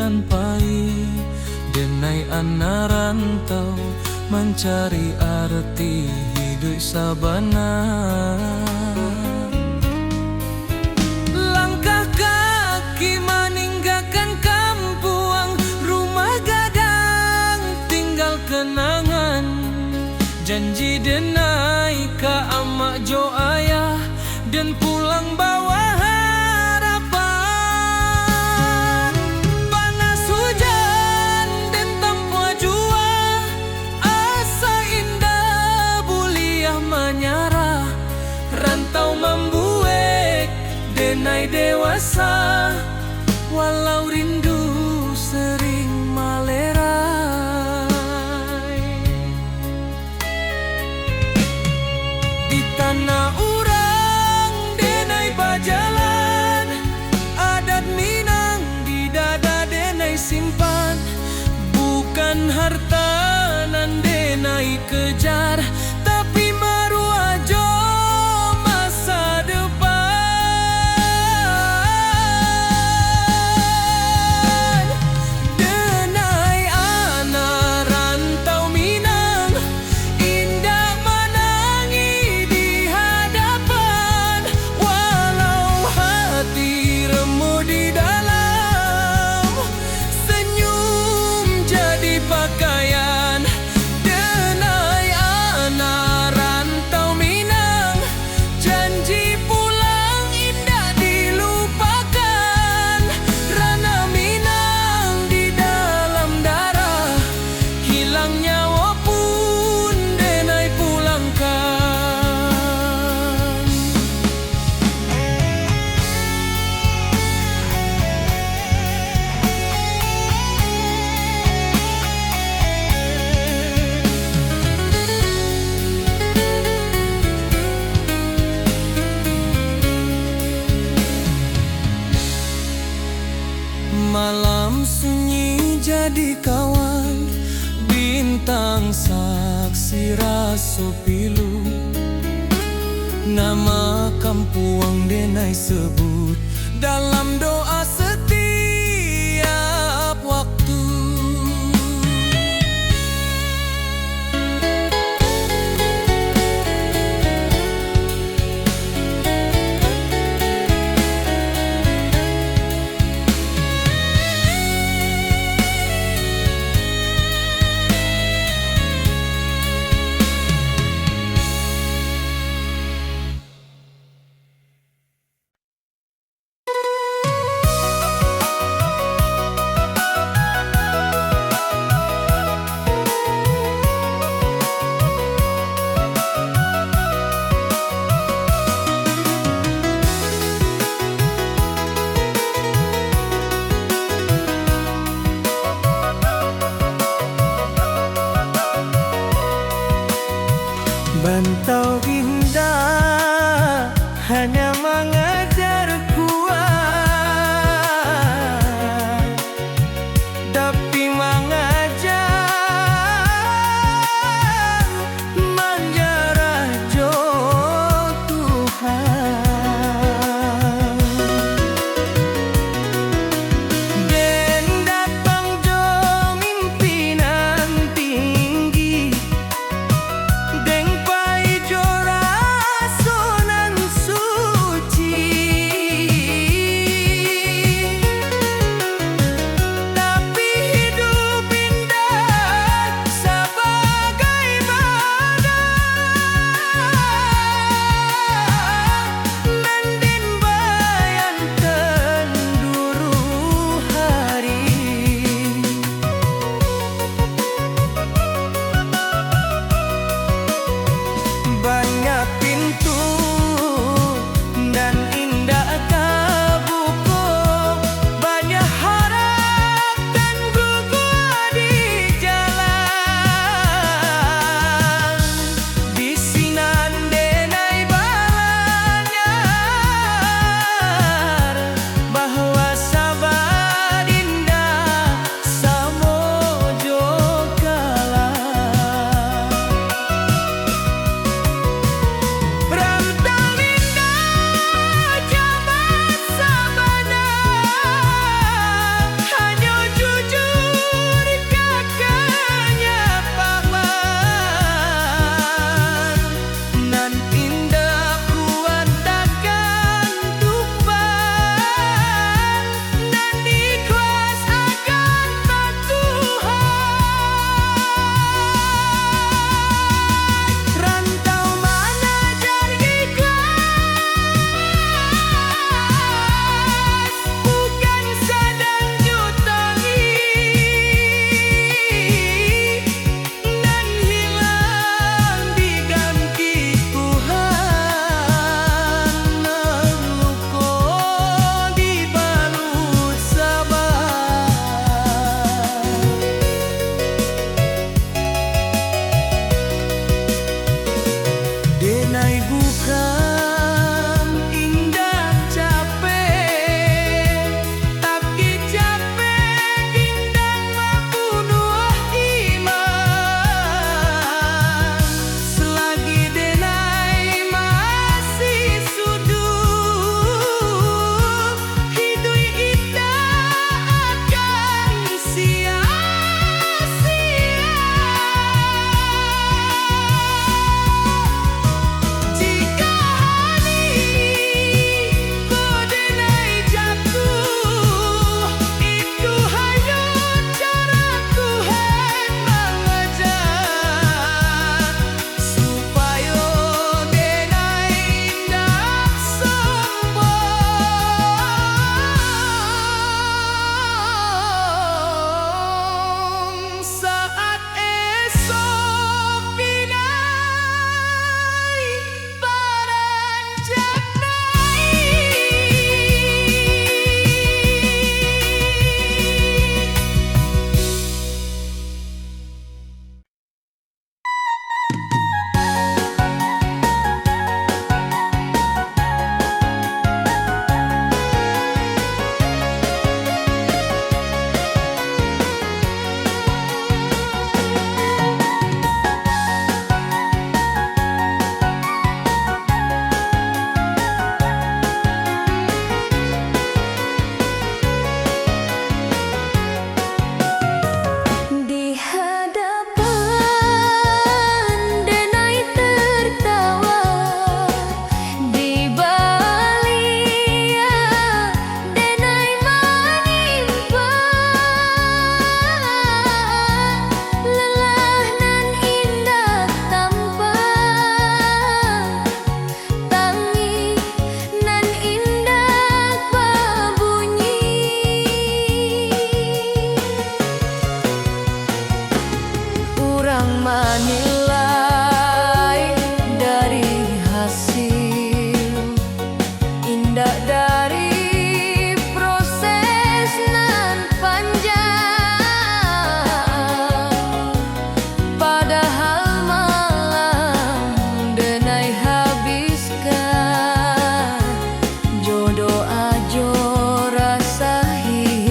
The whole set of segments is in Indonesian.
nan pahit. Denai anak rantau mencari arti hidup sabana. Langkah kaki meninggalkan kampung, rumah gadang tinggal kenangan. Janji denai ke amak jo ayah dan pulang bawa harapan. Panas hujan dan tanpa jua, asa indah buliah menyarah. Rantau membuat denai dewasa, walau rindu sering malerai. Di tanah urang denai bajalan, adat Minang di dada denai simpan. Bukan harta nan denai kejar, tapi maruah jo masa depan. Denai anak rantau Minang, indah menangi di hadapan. Walau hati remuk di dalam, senyum jadi pakaian. Denai anak rantau Minang, janji pulang indah dilupakan. Rana Minang di dalam darah, hilang nyawa pun denai pulangkan. Malam sunyi jadi kawan, bintang saksi raso pilu. Nama kampung denai sebut dalam doa setiap waktu. Bantau indah hanya mengajar kuat, tapi mengajar menjarah jo Tuhan. Den datang jo mimpinan tinggi, deng pai jo Menilai dari hasil indah dari proses nan panjang, padahal malam denai habiskan jodoh ajo rasa hilang.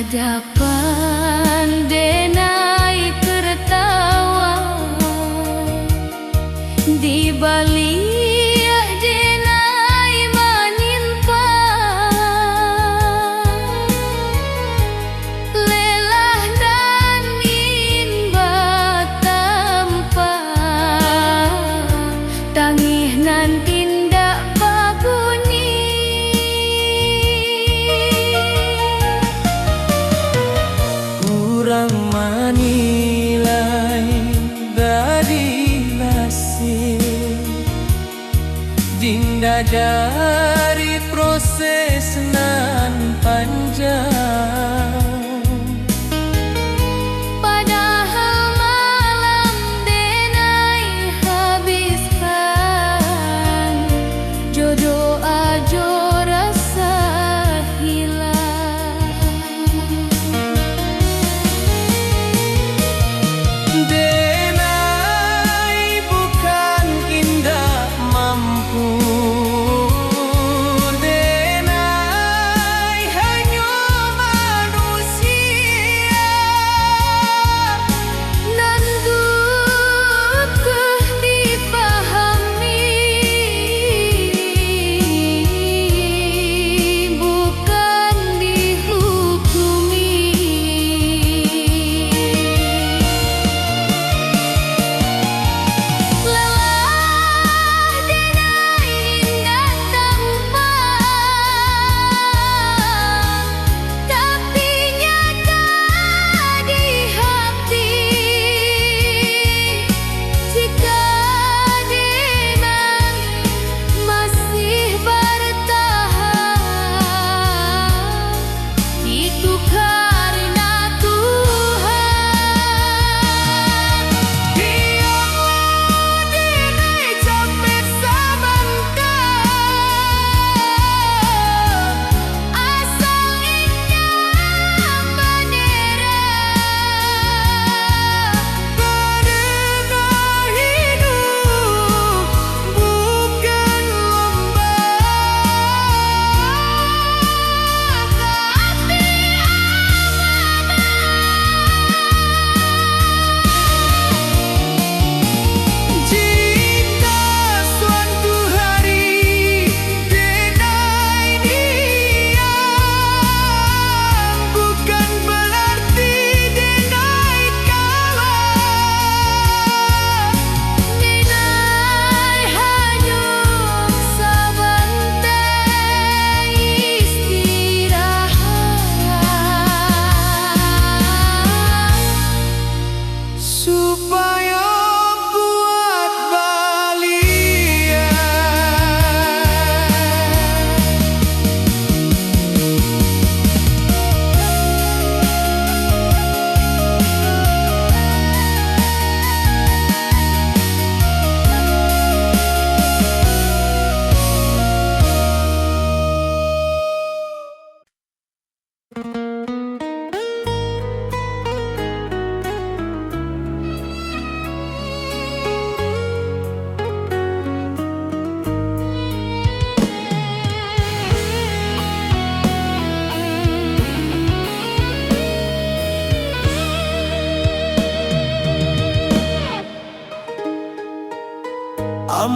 Hadapan denai tertawa, di balik denai menimpa, lelah dan imba tanpa tangih nan tindak babuni.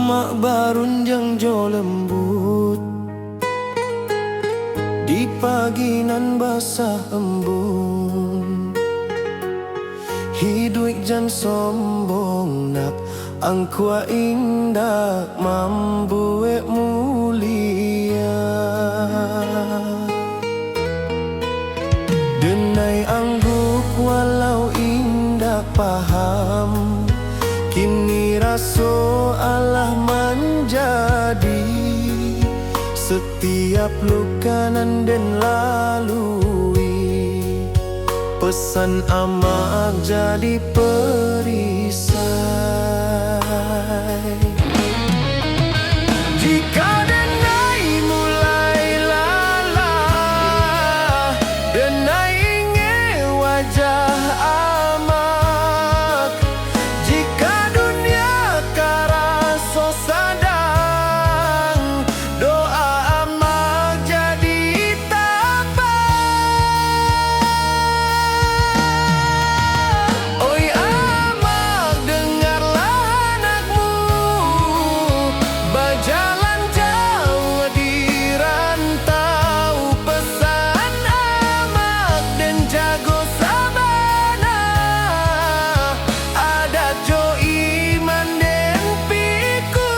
Amak barun jang jo lembut di pagi nan basah embun. Hidup jan sombong nak angkua indah mambuek mulia. Denai angguk walau indah paham, kini raso Allah menjadi setiap luka nan den lalui. Pesan amak jadi perisai. Jika denai mulai lalah, denai ingin wajah amak. Jika dunia karaso sadang, doa amak jadi tabah. Oi amak, dengarlah anakmu berjalan jauh di rantau. Pesan amak dan jago sabana, ada jo iman den piku.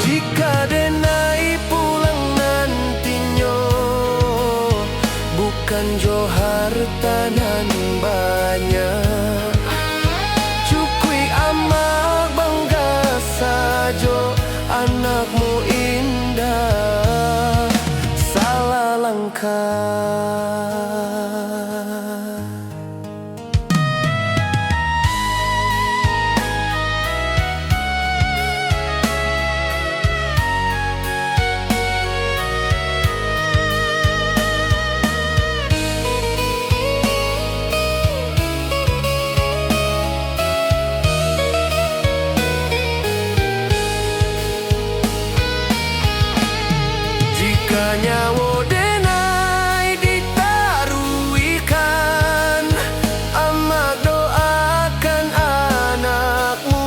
Jika denai pulang nantinya, bukan jo harta nan banyak. Cukui amak bangga sajo, anakmu indah salah langkah. Jika nyawa denai ditaruikan, amak doakan anakmu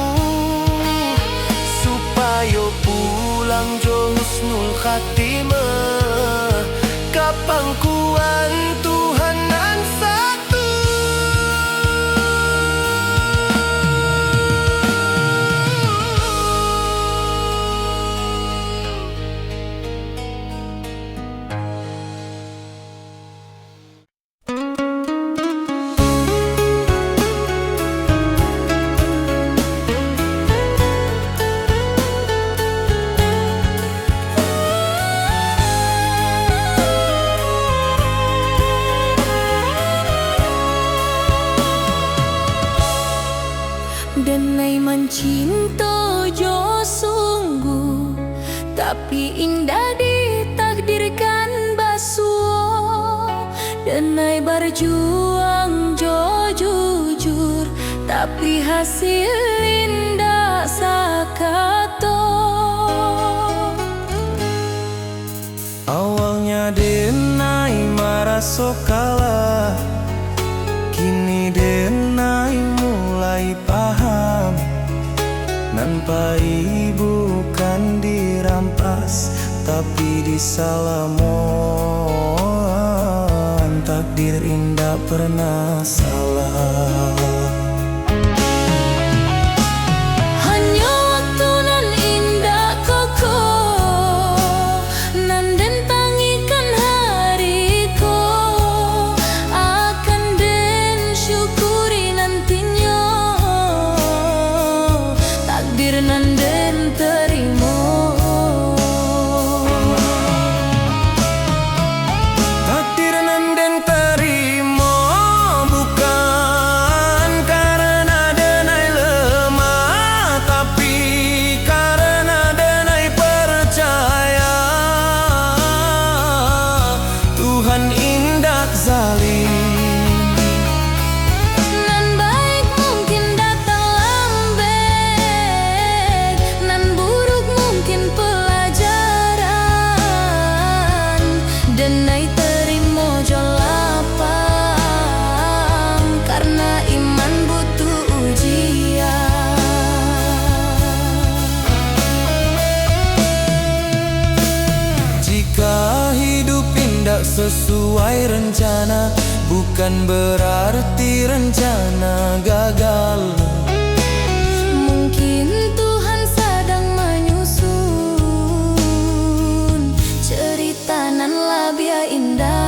supaya pulang jo husnul khatimah. Kapangkuan Tuhan nan satu. Denai mencinta jo sungguh, tapi indah ditakdirkan basuh. Denai berjuang jo jujur, tapi hasil indah sakato. Awalnya denai maraso kalah, kini denai mulai paham. Nampai bukan dirampas, tapi disalamon. Takdir indah pernah salah. Hanya waktu nan indah kokoh, nan den tangikan hariko, akan den syukuri nantinya. Takdir nan den terima. Takdir nan den terima, bukan sesuai rencana, bukan berarti rencana gagal. Mungkin Tuhan sedang menyusun cerita nan lebih indah.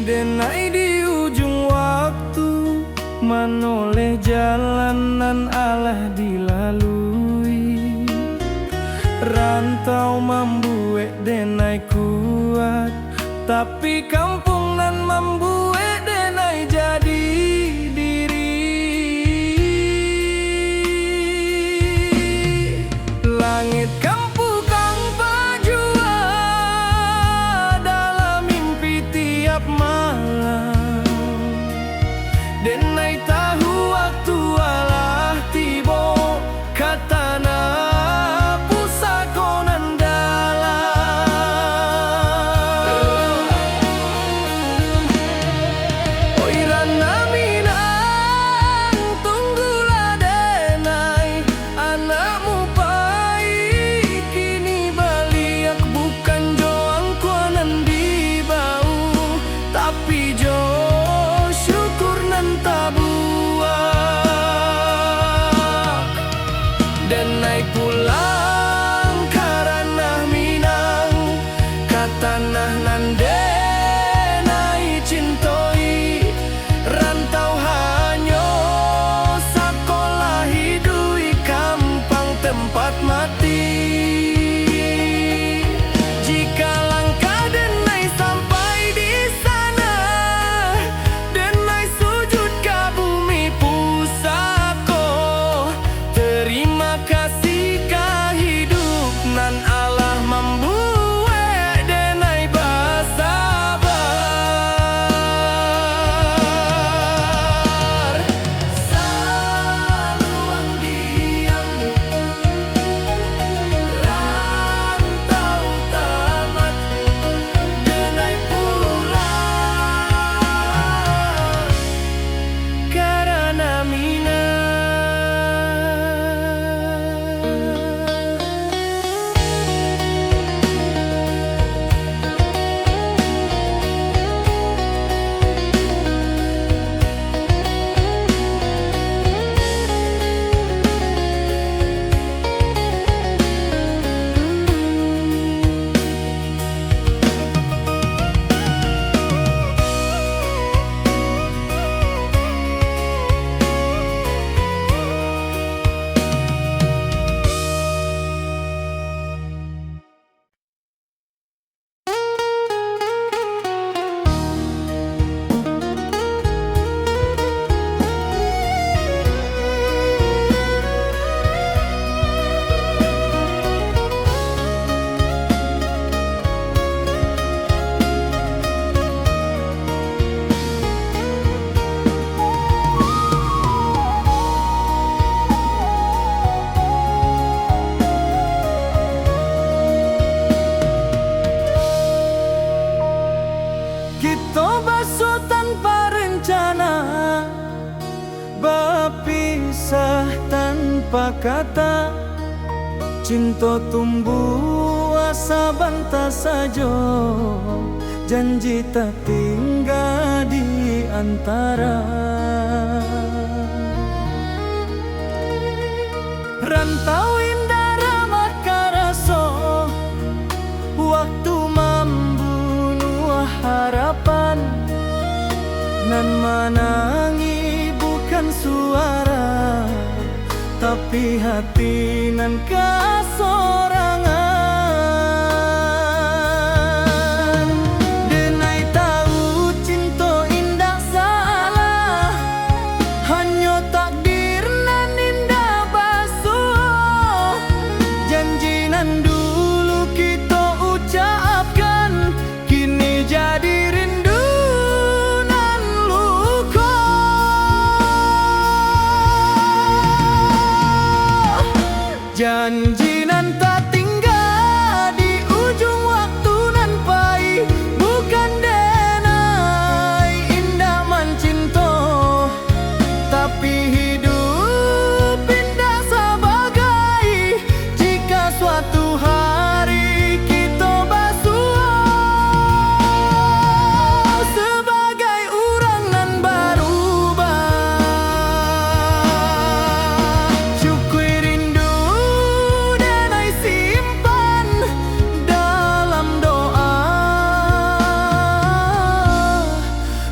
Denai di ujung waktu, menoleh jalanan Allah dilalui. Rantau membuat denai kuat, tapi kampung nan membuat denai jadi diri. Langit kampung kang bajua dalam mimpi tiap malam. Denai tahu waktu Allah tiba, katana pusako nan dalam. Oi rana minang tunggulah denai, anakmu baik kini baliak, bukan joang kuanan di bau, tapi jo syukur nan tabuak. Denai pulang karena minang, katanah nan denai cintoi. Rantau hanyo sakolah hidui kampang tempat mati. Jika langkah denai sampai di sana, denai sujud ke bumi pusako. Terima kasih ka hidup nan Allah membuat denai bersabar. Saluang diam, rantau tamat, denai pulang karena minang. Kita basuh tanpa rencana, berpisah tanpa kata. Cinta tumbuh sabanta sajo, janji tak tinggal di antara. Rantau indah ramah karaso, waktu membunuh harapan. Nan menangi bukan suara, tapi hati nan kasorangan. Denai tahu cinta indah salah, hanya takdir nan indah basuh. Janji nan dulu kita ucapkan, kini jadi rindu nan luka. Janji nan tak tinggal di ujung waktu nan pahit, bukan denai indah mencinta, tapi hidup indah sebagai jika suatu hari kita basuh sebagai orang nan berubah. Syukui rindu denai simpan dalam doa,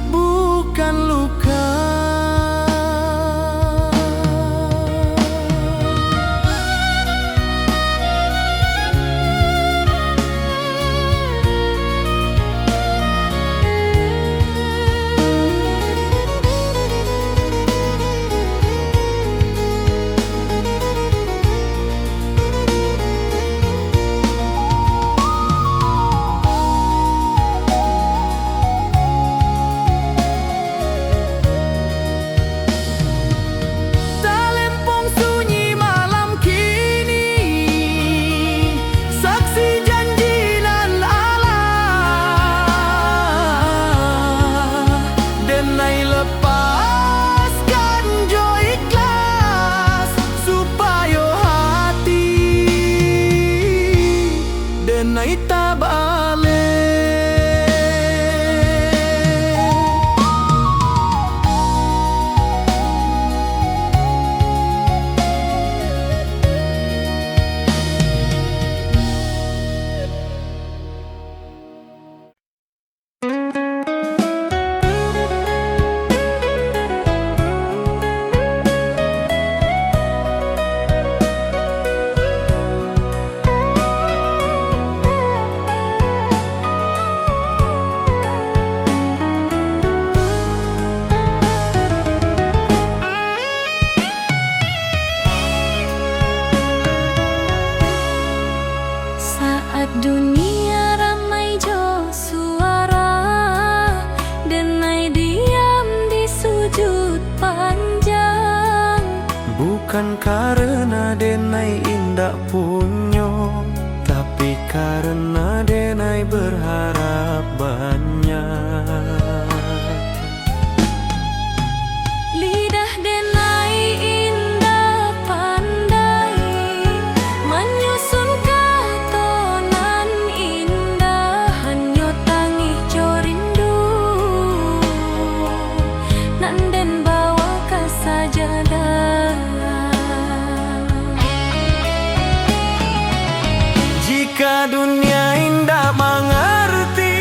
bukan luka. Talempong sunyi malam kini, saksi janji nan Allah. Denai lepaskan jo ikhlas, supaya hati denai tak balik. Saat dunia ramai jo suara, denai diam di sujud panjang. Bukan karena denai indah punyo, tapi karena denai berharap banyak. Lidah denai indah pandai, menyusun katonan indah. Hanya tangih jo rindu, nan den bawa ke sajadah. Jika dunia indah mengerti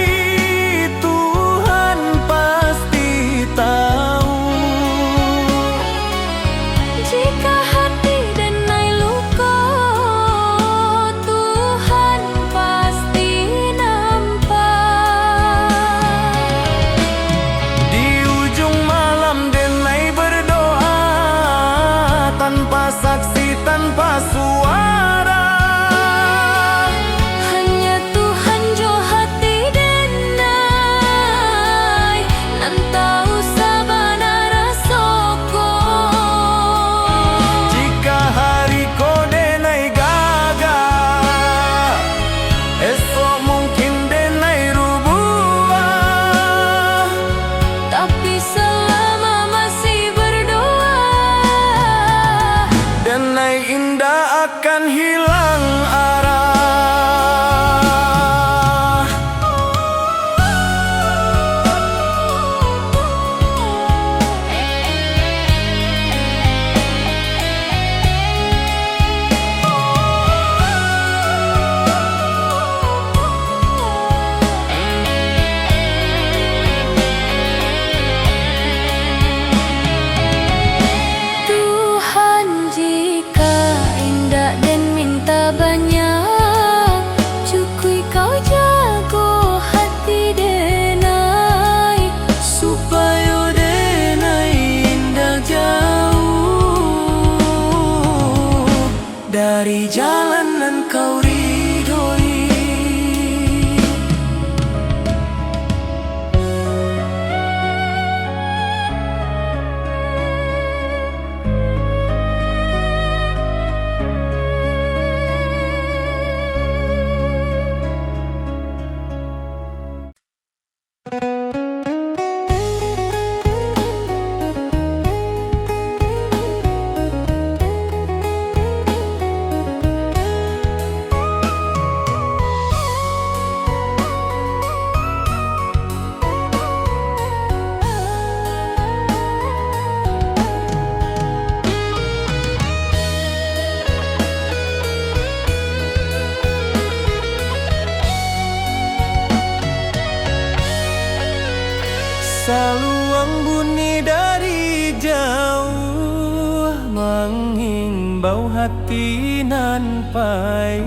Saluang bunyi dari jauh, menghimbau hati nan pai.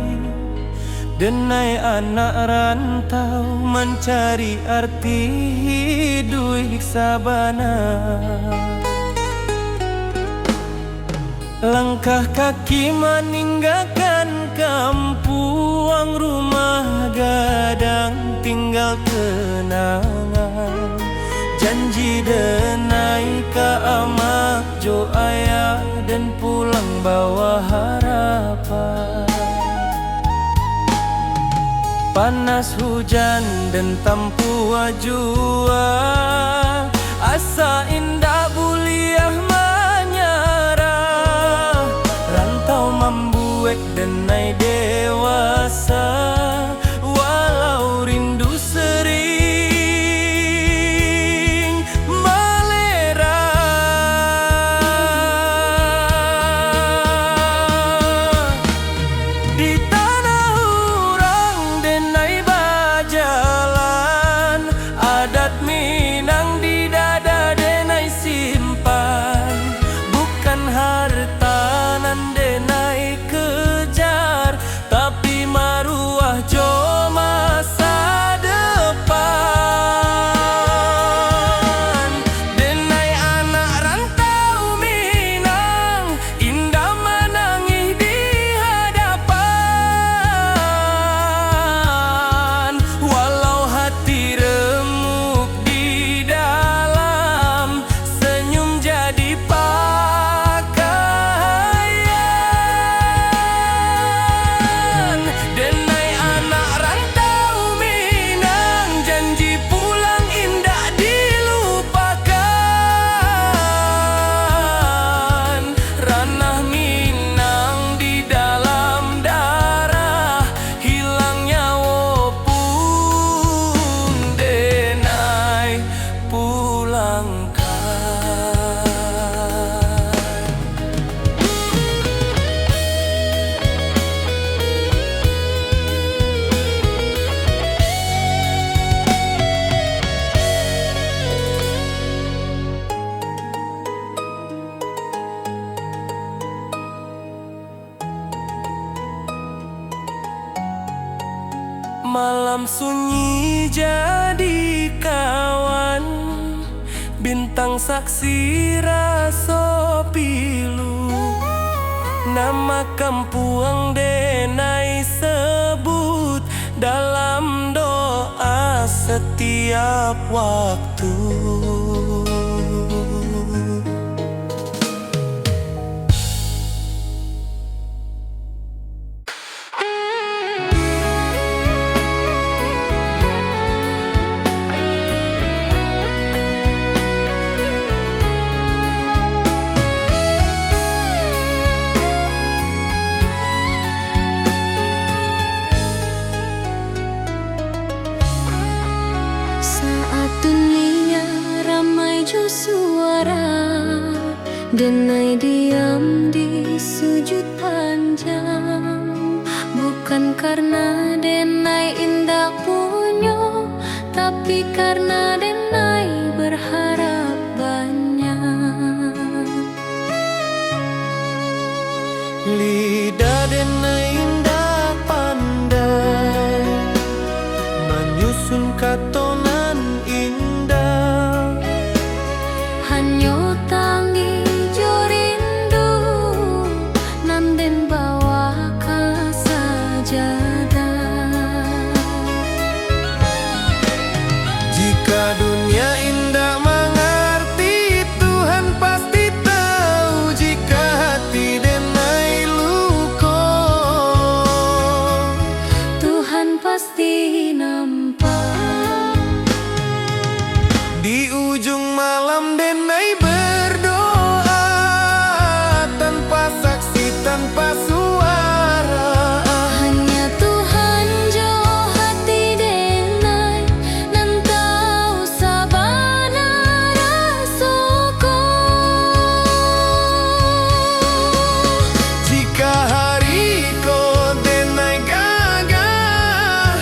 Denai anak rantau mencari arti hidup sabana. Langkah kaki meninggalkan kampung, rumah gadang tinggal kenangan. Janji denai ke amak jo ayah dan pulang bawa harapan. Panas hujan dan tampu jua, asa indah buliah menyerah. Rantau membuat denai dewasa, walau rindu sering melera. Di tanah urang denai bajalan, adat Minang di dada denai simpan. Bukan harta nan denai kejar, tapi maruah jo masa depan. Denai anak rantau Minang, indah menangis di hadapan. Walau hati remuk di dalam, senyum jadi pakaian. Denai anak rantau Minang, janji pulang indah dilupakan. Ranah Minang di dalam darah, hilangnya wopun denai pulangkan. Malam sunyi jadi kawan, bintang saksi raso pilu. Nama kampung denai sebut dalam doa setiap waktu. Saat dunia ramai jo suara, denai diam di sujud panjang. Bukan karena denai indah punyo, tapi karena denai berharap banyak. Lidah denai indah pandai, menyusun katonan indah. Hanyo tangi jo rindu, nanden bawa ka sajadah. Jika dunia indah mengerti, Tuhan pasti tahu. Jika hati denai luko, Tuhan pasti nampak. di ujung malam denai berdoa, tanpa saksi tanpa suara. Hanya Tuhan jo hati denai, nan tahu sabana rasoko. Jika hari ko denai gagah,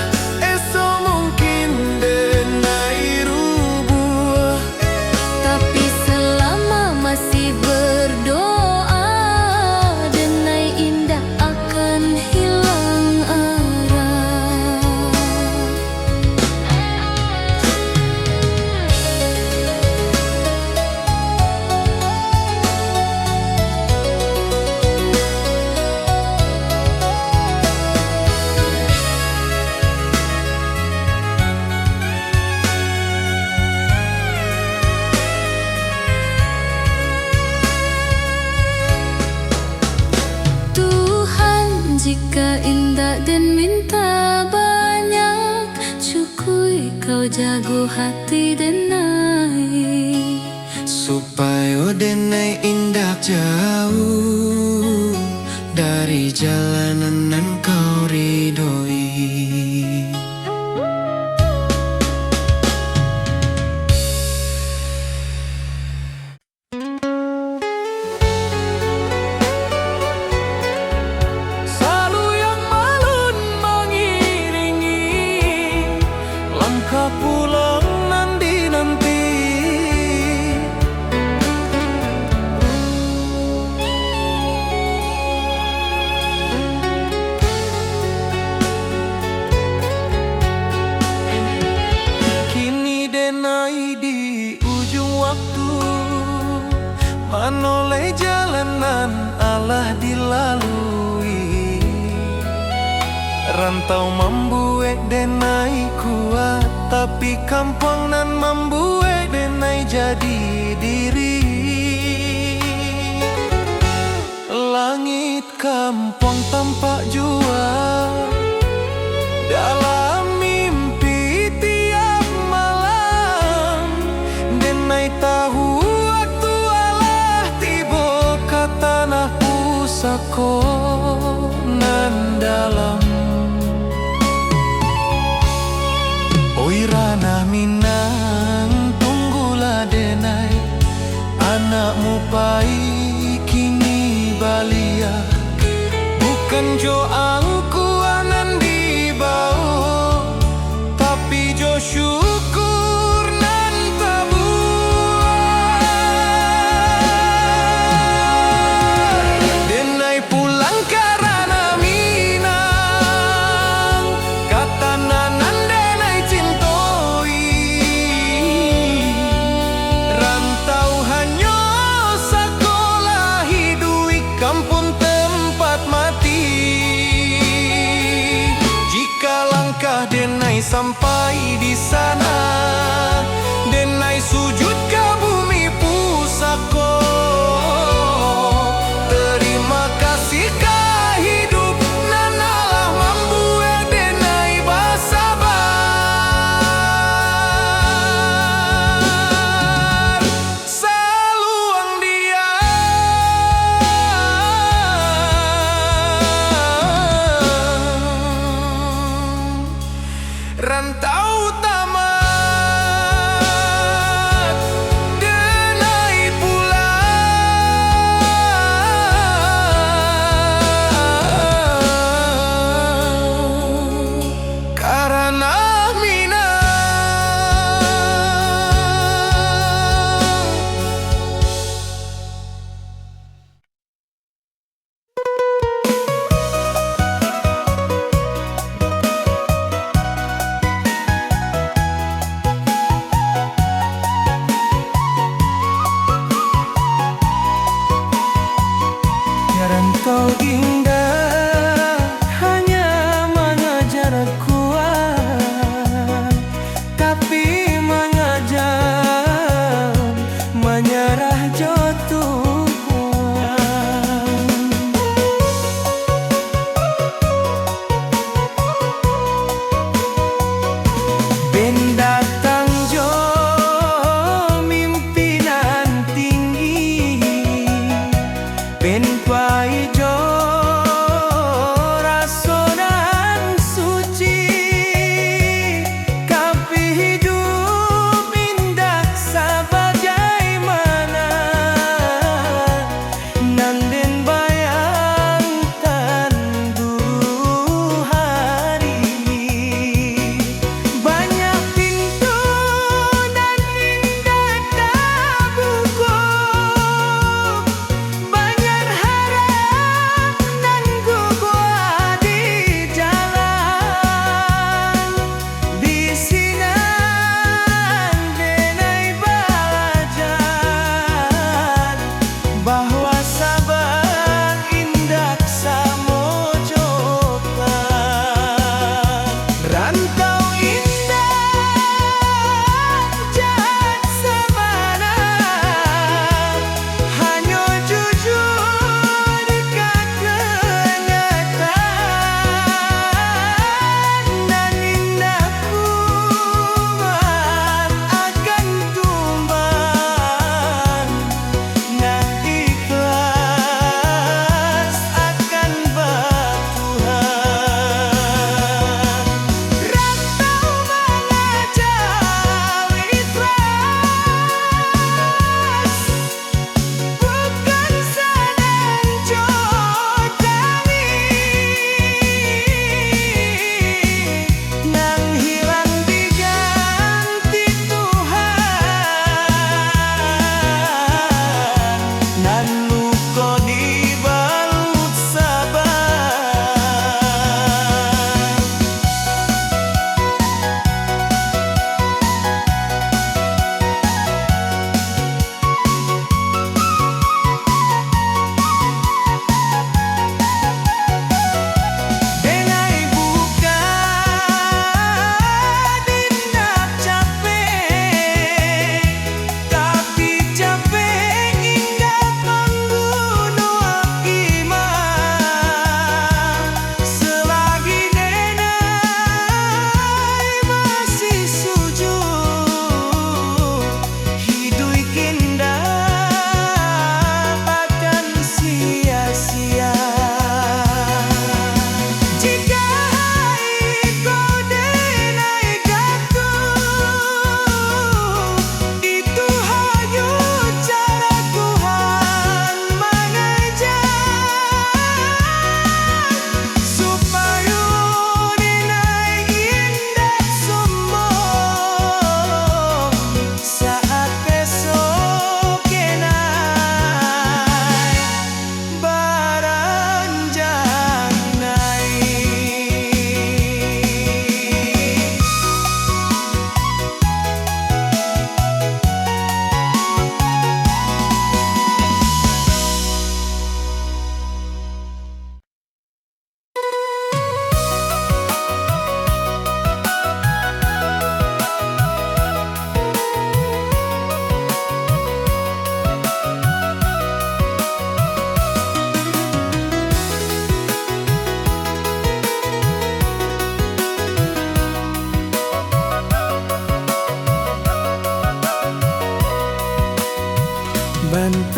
jago hati denai, supaya denai indah jauh dari jalanan nan kau ridhoi. Salu yang malun mengiringi langkah pulang nanti-nanti. Kini denai di ujung waktu, menoleh jalanan Allah dilalui. Rantau membuat denai kuat, tapi kampung nan membuat denai jadi diri. Langit kampung tampak jua dalam mimpi tiap malam. Denai tahu waktu Allah tiba ke tanah pusako nan dalam. Oi ranah Minang, tunggulah denai, anakmu pai kini balia. Bukan jo angkuanan di bawah, tapi jo syukur nan tabuah. Denai pulang ke ranah Minang, kata nanan denai cintoi. Rantau hanya sekolah hidui kampung tempat mati. Jika langkah denai sampai di sana, denai sujud ke bumi pusako. Terima kasih ke hidup nan Allah membuat denai bersabar. Saluang dia rantau tamat, denai pulang karena Minang.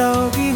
tahu